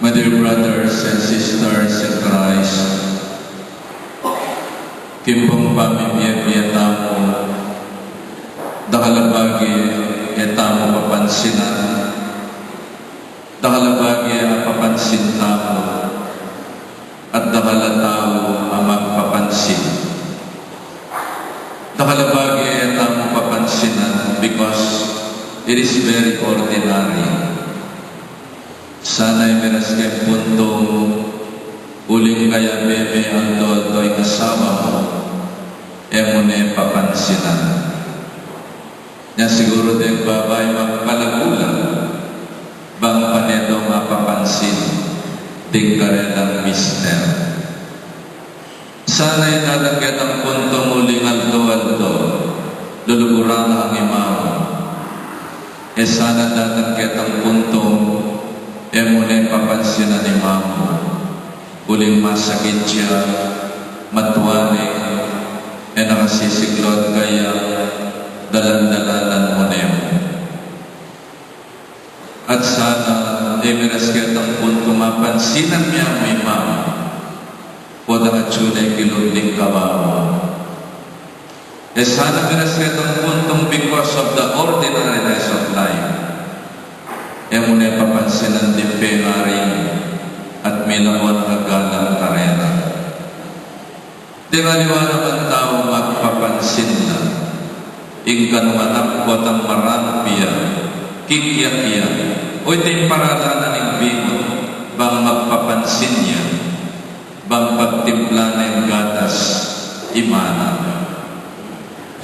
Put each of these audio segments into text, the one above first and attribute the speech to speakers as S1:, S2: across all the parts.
S1: My dear brothers and sisters in Christ, kimpong pamimiyat tamo, dakalabagi tamo papansinan, dakalabagi papansin tamo, at dakalatao ang magpapansin. Dakalabagi tamo papansinan because it is very ordinary. Sana'y meras kay puntong uling kaya bebe ang do'y kasama mo, mo na papansinan. Yan siguro din babay magpalagulang, bang panedo mapapansin, ting karelang mister. Sana'y nalagyan ang puntong uling aldo, luluguran ang imamo. Sana nalagyan ang puntong mo na papansinan ni Mamo. Uling masakit siya, matuwane, nakasisiklot kaya dalan-dalanan mo na mo. At sana, minasket ang punto mapansinan niya may Mamo. O nakatsunay kilunding kabawa. Sana minasket ang puntong because of the ordinariness of life. Mo na papansinan din penari at milawat na galang karera. Tingaliwanag ang tao magpapansin na ingkanumanak ko ang marampiya, kikya-kya, o ito'y paradanan ng bimot, bang magpapansin niya, bang pagtimpla ng gatas, imana.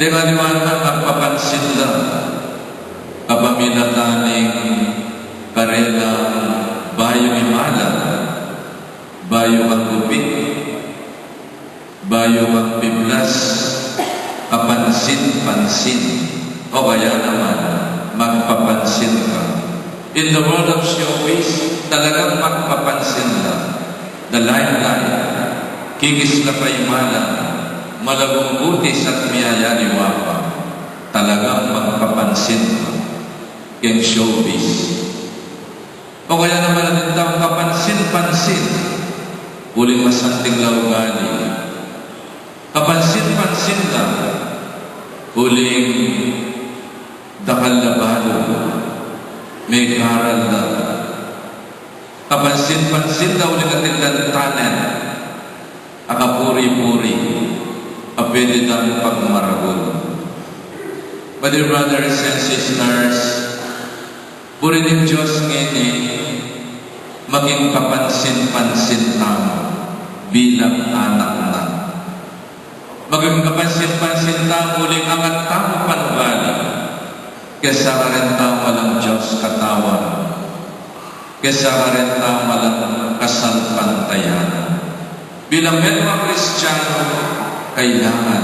S1: Tingaliwanag magpapansin lang, kapaminataning karela bayo imala, bayo ang gupit, bayo ang biblas, kapansin-pansin, o kaya naman, magpapansin ka. In the world of showbiz, talagang magpapansin ka. The limelight, kikis na paimala, malabong butis at miyaya ni Wapa, talagang magpapansin ka. Yung showbiz. O kaya naman natin daw kapansin-pansin, uling masanting laugali. Kapansin-pansin lang, uling dakal-labalo, may karal na. Kapansin-pansin daw uling natin lantanan, akapuri-puri, apwede namin pagmaragod. But dear brothers and sisters, puri ng Diyos ngayon maging kapansin-pansin tamo bilang anak na. Maging kapansin-pansin tamo uling angat tamo panugali. Kesa ka rin tamo walang Diyos katawan. Kesa ka rin tamo walang kasalpantayan. Bilang mga Kristiyano, kailangan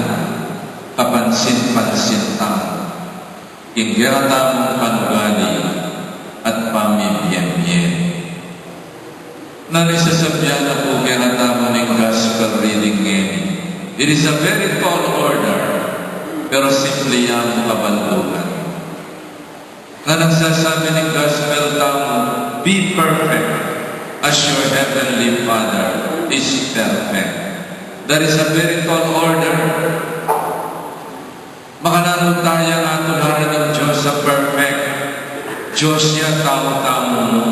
S1: kapansin-pansin tamo. Ingkira tamong panugali at pamimiyemye. Nanisasabyan na po kaya tamo ng gospel reading ngayon. It is a very tall order, pero simple yan kabandugan. Na nagsasabi ng gospel tamo, be perfect as your heavenly Father is perfect. That is a very tall order. Makananong tayo ang atularan ng Diyos sa perfect. Diyos niya, tao-tao mo.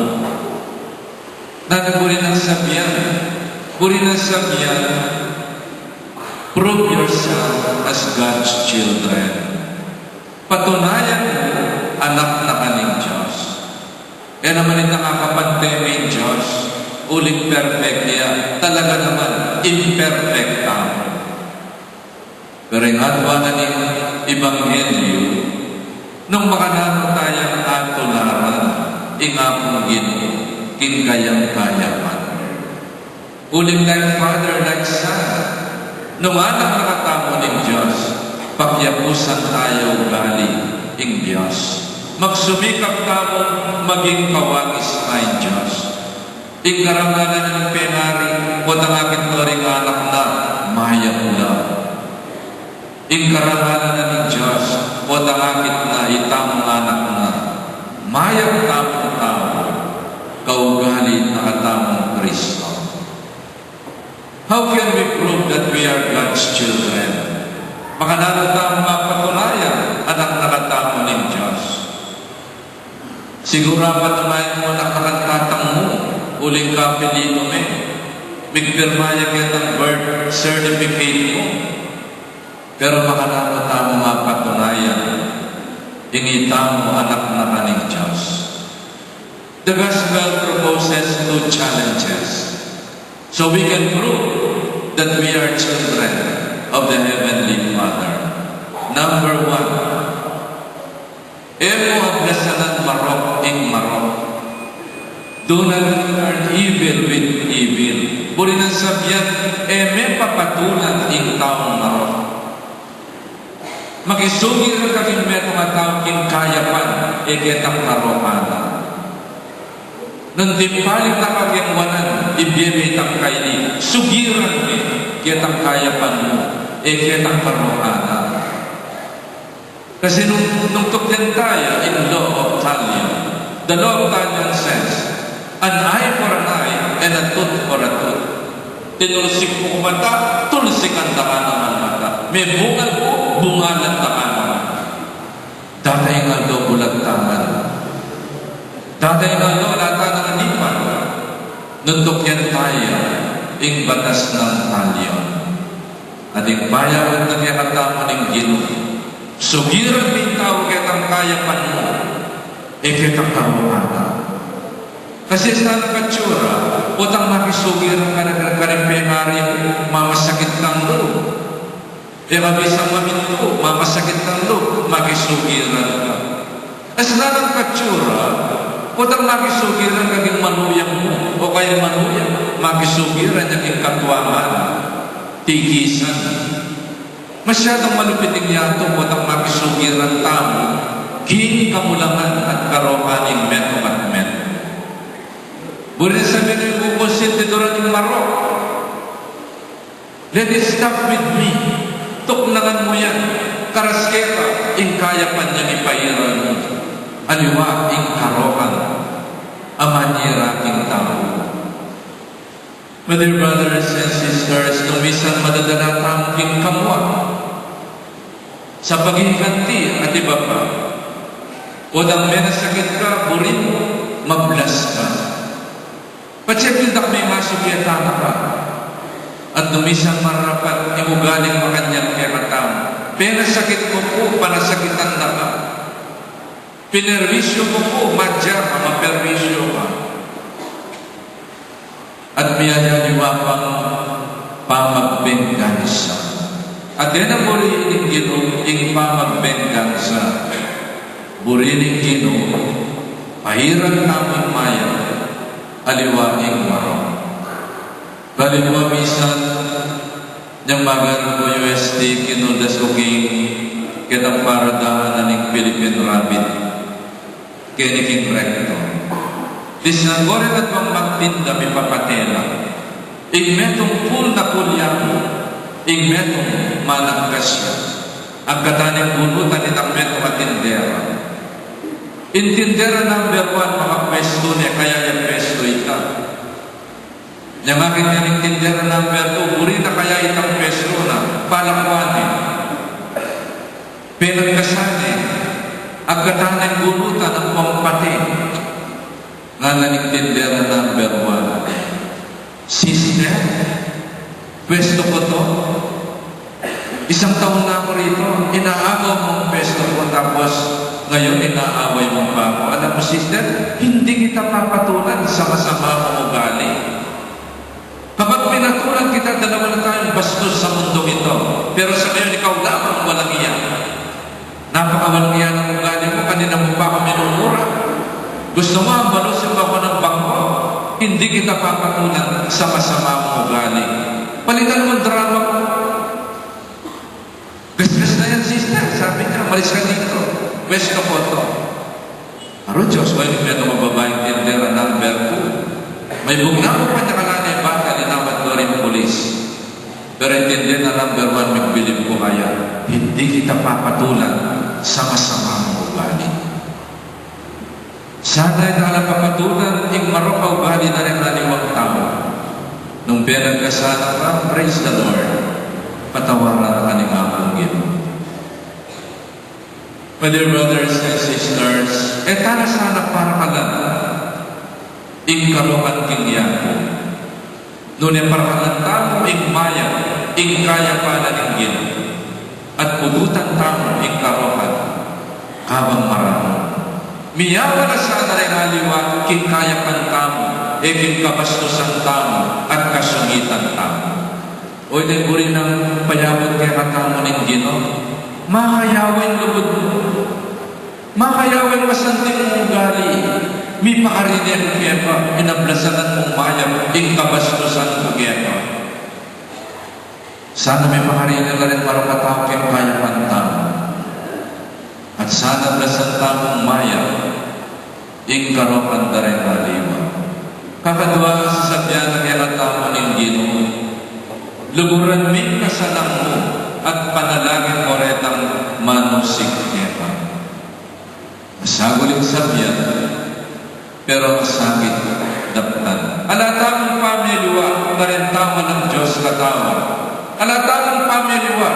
S1: Nanaguri ng sabihan. Puri ng sabihan, prove yourself as God's children. Patunayan mo, anak na kaning Diyos. Kaya naman yung nakakapante ng Diyos, uling perfect niya, talaga naman, imperfect tao. Pero yung atwa na ng Ebanghelyo, nung makanano tayong atularan, ingapungin, kingkayang kayaman. Uling like Father, like Son, nung anak nakatamo ng Diyos, pakyapusan tayo galing ng Diyos. Magsumikap tamo, maging kawagis na Diyos. Ingkarangalan ng penari, o tangakit mo rin anak na, mayang lang. Ingkarangalan na ng Diyos, o tangakit na itamang anak na, mayang tamang tao, kaugali na katamo How can we prove that we are God's children? Baka natatang mapatunayan, anak na katamo ng Diyos. Siguro patunayan mo anak na katatang mo, uling kapilito mo, migpirmaya kitang birth certificate mo. Pero baka natatang mapatunayan, ingita mo anak na ka ng Diyos. The gospel proposes two challenges. So we can prove that we are children of the Heavenly Father. Number one, emo ablasanan marok ing marok. Do not return evil with evil. Buri ng sabihan, eme papatulan ing taong marok. Makisugir ang kaging metong atawag ing kayapan, ikitang marokanan. Nang timpaling na kagingwanan, ibiyebitang kaili, sugiran ni, kitang kayapan mo, kitang marokanan. Kasi nung tukyan tayo in law of Talion, the law of Talion says, an eye for an eye and a tooth for a tooth. Tinulsik mo mata, tulsikan ka naman mata. May bungal mo, bungalan ka naman. Datay nga daw bulantaman. Datay nga daw lata ng alipan. Nundok yan tayo, ing batas ng Talion. At ing bayan at nagyakatama ng Ginoo. Sugiran din tao kitang kayapan mo, kitang karuana. Kasi sa nakatsura, utang makisugiran ka na karimpengari mo, mamasakit ng loob. Kabisang maminto, mamasakit ng loob, makisugiran ka. As na nakatsura, utang makisugiran kaging manuyang mo, o kaya manuyang, makisugiran naging katwaman, tigisan. Masyadong malupiting yato, utang makisugiran tamo, king kamulangan at karokaning meto at meto. Burin sabihin yung kukonsin dito rin yung marok. Let it stop with me. Tuknangan mo yan. Karaskera, ing kayapan niya ipairan mo. Aliwa, ing karokan. Amanira, ing tao. My dear brothers and sisters, nung minsan madadala tamo ing kamwa. Sa paghihiganti at iba pa. Udang may nasakit ka, burin mo, mablas ka. Patsepin dak may masubyatan ka. At numisang marapat, imugaling makanyang keratang. Pinasakit mo po, panasakitan na ka. Pinerwisyo mo po, madya ka, maperwisyo ka. At miyayaliwa pang pamagbenggansa. At yan ang burining Ginoo, ing pamagbenggansa. Burining Ginoo, pahiran namin maya, aliwaing marong. Baliwa misan, niyang magar ko USD, kinuldas ko kitang paradahan na ng Philippine Rabbit, kiniking recto. Disnangorin at pang magtinda may papatela, igmetong pool na kulyamo, igmetong malangkasya, ang kataning bulutan itang metong atindera. Intindera number 1, mga pwesto niya, kaya yung pwesto ita. Yung aking yung intindera number 2, buri na kaya itang pwesto na, palakwanin. Pinagkasanin, ang katanang bulutan ng pampati. Nga na intindera number 1. Sister, pwesto ko to. Isang taon na ako rito, inaagaw mong pwesto ko, tapos ngayon, inaaway mo pa ako. Alam mo, sister, hindi kita papatulan sa masama mong ugali. Kapag pinatulan kita, dalawa na tayong bastos sa mundo ito. Pero sa ngayon, ikaw lamang walang iyan. Napakawalang iyan ang ugali mo. Kanina mo pa ako minumura. Gusto mo ang balusin ako ng bangko? Hindi kita papatulan sa masama mong ugali. Palitan mo ang drama mo. Gasgas na yan, sister. Sabi niya, malis ka dito. Pwesto ko to. Aro Diyos, may ito mababayang tindera number 2. May bugnaw pa niya kalanay bata, linawat ko rin polis. Pero tindera number 1, magbilib ko kaya, hindi kita papatulan sa masama mong ugali. Sana ay nalang papatulan, ing marokaw ugali na rin naniwang tao. Nung Kung pinagkasala ka, praise the Lord. Patawaran ka ni Among Ginoo. My dear brothers and sisters, tana sana para ka lang. Ingkarokan kingyako. Nune para ka lang tamo, ingmaya, ingkaya pala ng Ginoo. At pudutan tamo, ingkarokan, kabang marami. Miyawa na sana rin haliwa, kingkaya kan tamo, kingkabastusan tamo, at kasungitan tamo. O ito'y buri ng payabot kaya katamo ng Ginoo, makayawin lubod mo. Makayawin masanting mong ugali. May pakariner kaya pa, inablasanan mong mayab, ingkabastusan mo kaya pa. Sana may pakariner na rin marapatao kaya kaya pantamo. At sana blasan tamong mayab, ingkarokan na rin haliwa. Kakadwa sa sabyan kaya katamo ng Ginoo, luguran min kasalang mo at panalangin mo retang manusik kepa. Masaguling sabyan, pero masakit daptan. Alatamang pamilwa, karintawan ng Diyos katawan. Alatamang pamilwa,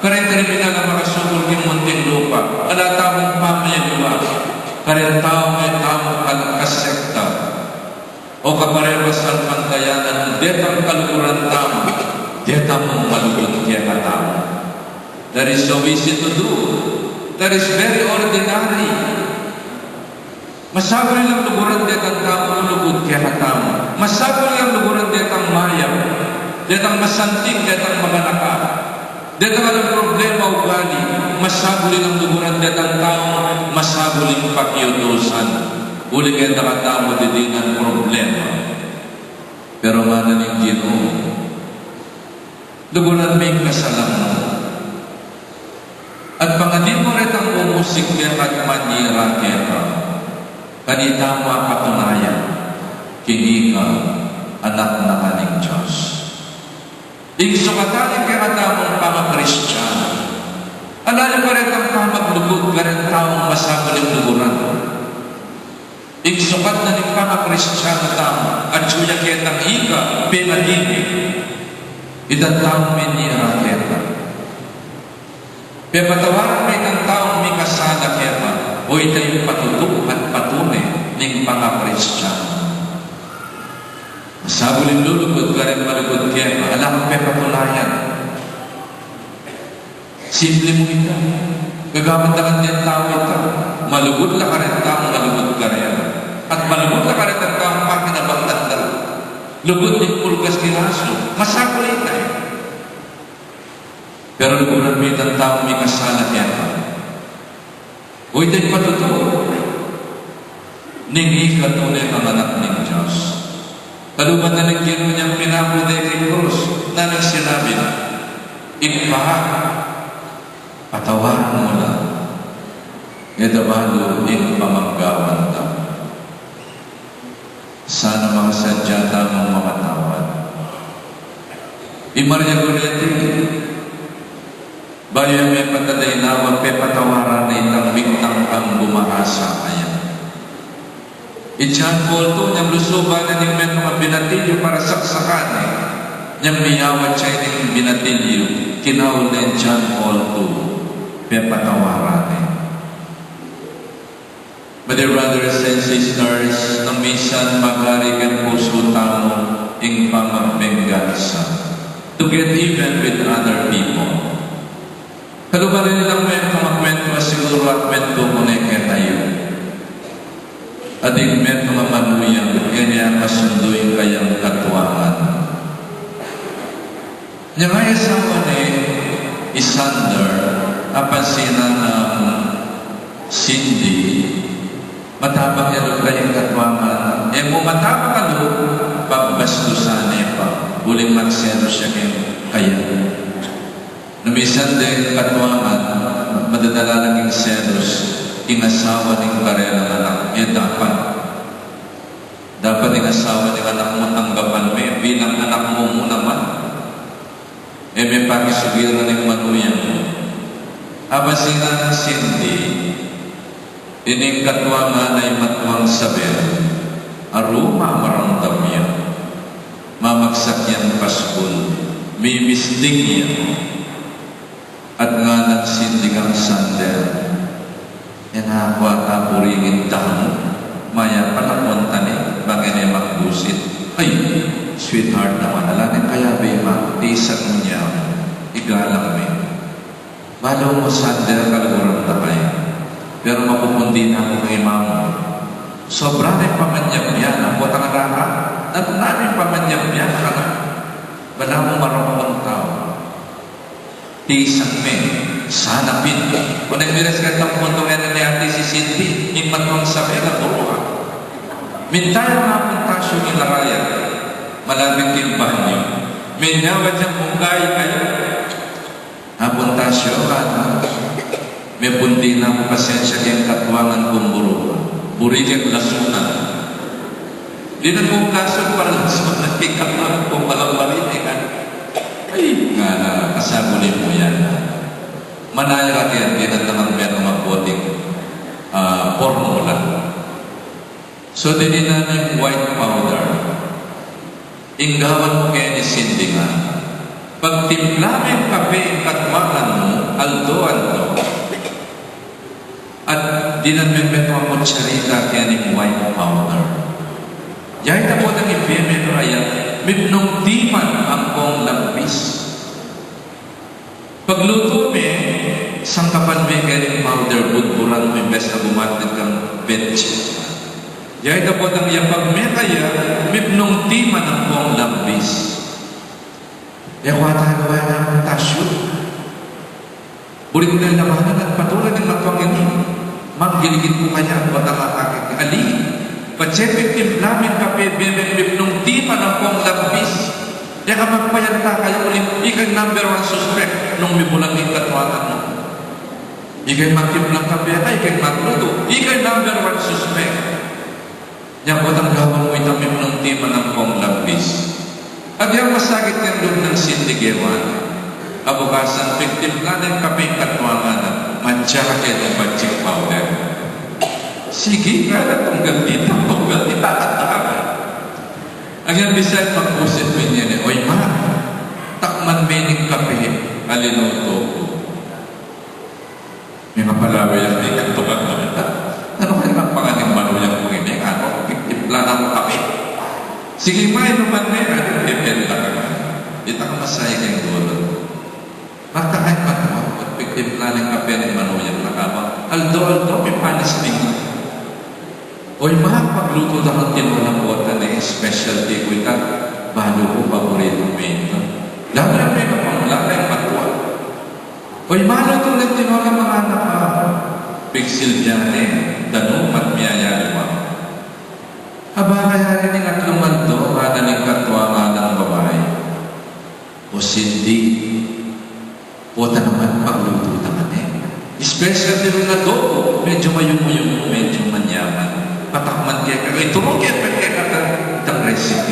S1: karintriminal na makasugol ng munting lupa. Alatamang pamilwa, karintawan ng tamang kalakasekta. O kaparewas ang pantayanan, detang kalukuran tamo, detang mong malugod kaya katamo. That is so easy to do. That is very ordinary. Masabol lang luguran detang tamo, lugod kaya katamo. Masabol lang luguran detang mayam, detang masanting, detang maganaka. Detang alang problema ugali, masabol lang luguran detang tao, masabol lang pakiutusan. Uli kaya nakatamo din ang problema. Pero mana ng Ginoo, luguran may kasalang mo. At pangadin mo rin ang umusik kaya at manira kaya kanita mo katunayan, kini ka, anak na kaning Diyos. Igsukatanin kaya katamong pama-Kristiyano. Alala ka rin ang pamaglugod ka rin taong masabaling luguran. Igsukat na ni pama-Kristiyano tamo at suya ketang ika pinadibig. Idan taong minira keta. Pepatawaran may itang taong may kasala keta o itay patutok at patunay ng pama-Kristiyano. Masabulin lulugod ka rin malugod keta. Alam mo pepatunayan. Simple mo ito. Gagamit na kanyang tao ito. Malugod na ka rin taong malugod ka rin. At malugod na ka rin ang taong pakinabangtan na rin. Lugod ng pulgas kinaso. Masakuli tayo. Pero luguran mo itang taong may kasala niya. O ito'y patutuo. Ningi ka tunay ang anak ng Diyos. Kaluban na ng Ginoo niyang pinapuday kay Cruz na nagsinabi na, Ipaha, patawaran mo lang. Edabalo ing pamanggawan ka. Sana mga sadya tamang makatawad. Imarya Guleti, bayan may pataday na magpepatawaran na itang bigtang ang bumahasa ayan. John Paul II, niyang lusuban na ng mga binatilyo para saksakan eh. Niyang miyawat siya ng binatilyo, kinawal na John Paul II, pepatawaran eh. But dear brothers and sisters, nang minsan magari kang puso tamo ing pamagbengansa to get even with other people. Kalubar rin nilang magkwento siguro at kwento mo na tayo. At yung mga manuyang kanya kasunduin kayang katuwaan. Yung ay asawa ni Isander, apansinan ng Cindy, matapang niya doon kayang katuwangan. Mo matapang ka doon, pagbastusan niya pa. Huling magsero siya kaya. Numisan din katuwangan, madadala naging seros, inasawa ng karela ng anak. Dapat inasawa ng anak mo tanggapan mo bilang anak mo naman. May pakisugira ng manuyan mo. Abasina ng Cindy, ining katuwangan ay matuwang sabi, aruma maramdam niya. Mama magsakyan pasbol, may misting niya, at nga nagsindigang sander. Inakwa ka puringin damo, maya palakon tani, bangin ay magbusit. Ay, sweetheart naman, alanin kaya ba tisak mo niya, igalang mo. Balaw mo sander kalagurang tapay, pero mapupundi na ako kay mama. Sobra na yung pamanyabyan, ang botang raka, at namin pamanyabyan ka na. Bala mo marunong tao. Tisang me, sana pin. Kung nagmiras ka ng mundo ngayon ni ate si Cindy, imatong sabi na turuha. Mintaya nga puntasyo ni Laraya, malabing timbahan niyo. Minyawad siyang punggay kayo. Puntasyo, may pundi na ako pasensya kayong katwangan kumburo. Burigyang lasunan. Di na kong kaso para lasunan, ikatwangan kung malambalik kan. Ay, nga na, kasabulin mo yan. Manaya ka yan, di na naman meron magboting formula. So, dinin namin white powder. Inggawan mo kayo ni Cindy nga. Pag timpla ng kape ang katwangan mo, aldo. At di namin beto ang kutsarita kaya ng white powder. Yay na po ng ibiyeme no ayan, mipnong timan ang kong lampis. Pagluto me, sangkapan me kaya ng powder, budburan mo imbes na bumatin kang bench. Yay na po ng yapag me kaya, mipnong timan ang kong lampis. Kaya wata gawa na ang tasyo. Bulit ko na labanan at patulan ng magpanginin. Maggiligid ko kanya ang batang aking ali. Patsepit timlamin kape, bebek nung timan ang kong lampis. Kaya ka magpayanta kayo ulit, ikay number 1 suspect nung may bulang ikatwanan mo. Ikay magtiplang kape, ikay magluto, ikay number 1 suspect. Kaya batang gawan mo itamim nung timan ang kong lampis. At yung masakit yung loob ng sindigewan, abukasan, victim na ng kaping katwangan na manchake ng magic powder. Sige, kaya tunggal dito, itatatakan. Ang yung bisay mag-usip mo niya, oy ma, takman mening kape, alinuto ko. May mapalawi ang may kantukan mo. Ano kayo ang pangaling manuyang kong ini? Ano? Timpla na mo kape. Sige, may naman meron, dependa ka na. Dito ka masaya kayong dulo. Magkakait mo, at pagtimpla ng kape ng manuyang nakama, aldo, may panis ninyo. Oy, pagluto na ng tinulang wata na yung specialty ko ita, balo ko paborito mo ito. Lalo na may kapamula na yung matuwa. Oy, maluto ng tinulang mga anak ka. Pixel dyan danong at miyaya mo. Aba kaya rin ang lumando, kada ng katwa ng babae. O Cindy, puta naman pagluto naman Especially rin na doon, medyo mayong medyo manyaman. Patakman kaya kaya, itulong kaya itang recipe.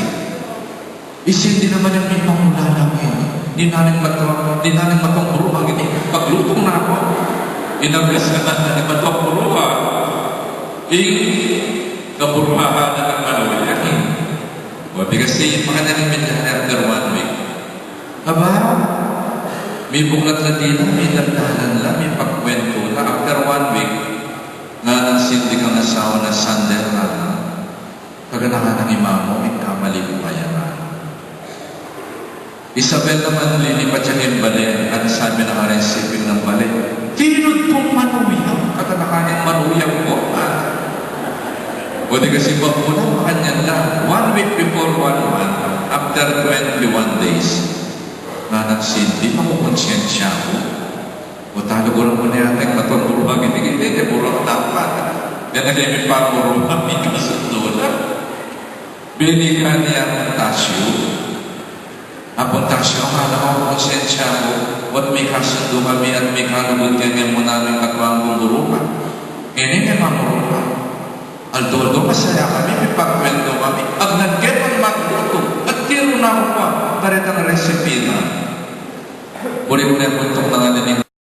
S1: Cindy naman yung may pamula lang Di namin matong buruha. Paglutong na ako, inablas ka na matong buruha. Kaburuha na ng manuyan. O, kasi yung mga nalimit na after 1 week. Aba, may buklat na din, may dandanan lang, may pagkwento na after 1 week, nga nang Cindy kang asawa na sander na, kaganahan ng imamo, may kamali ko kaya na. Isabel naman lilipat siya ng bale, at sabi ng RSCP ng bale, tinod pong manuyang, kaganahan ng manuyang ko, O di kasi pagpunan kanya lang, 1 week before 1 month, after 21 days, na nagsinti, makukonsensya ko. O talo ko lang mo na yata, matutulog, hindi, burang dapat. Yan na kayo may pagurumang, may kasundo na. Binigyan niya ang tasyo. Ang tasyo, akala ko konsensya ko, at may kasundo kami at may kalugod kanya muna ng katwang bumurumang. Ngayon may mamurumang. Aldo, masaya kami, may pagkwento kami. Ang nagketang magluto, at tiro na ako pa, paretang recipe na. Uli-uli ang puntok na nga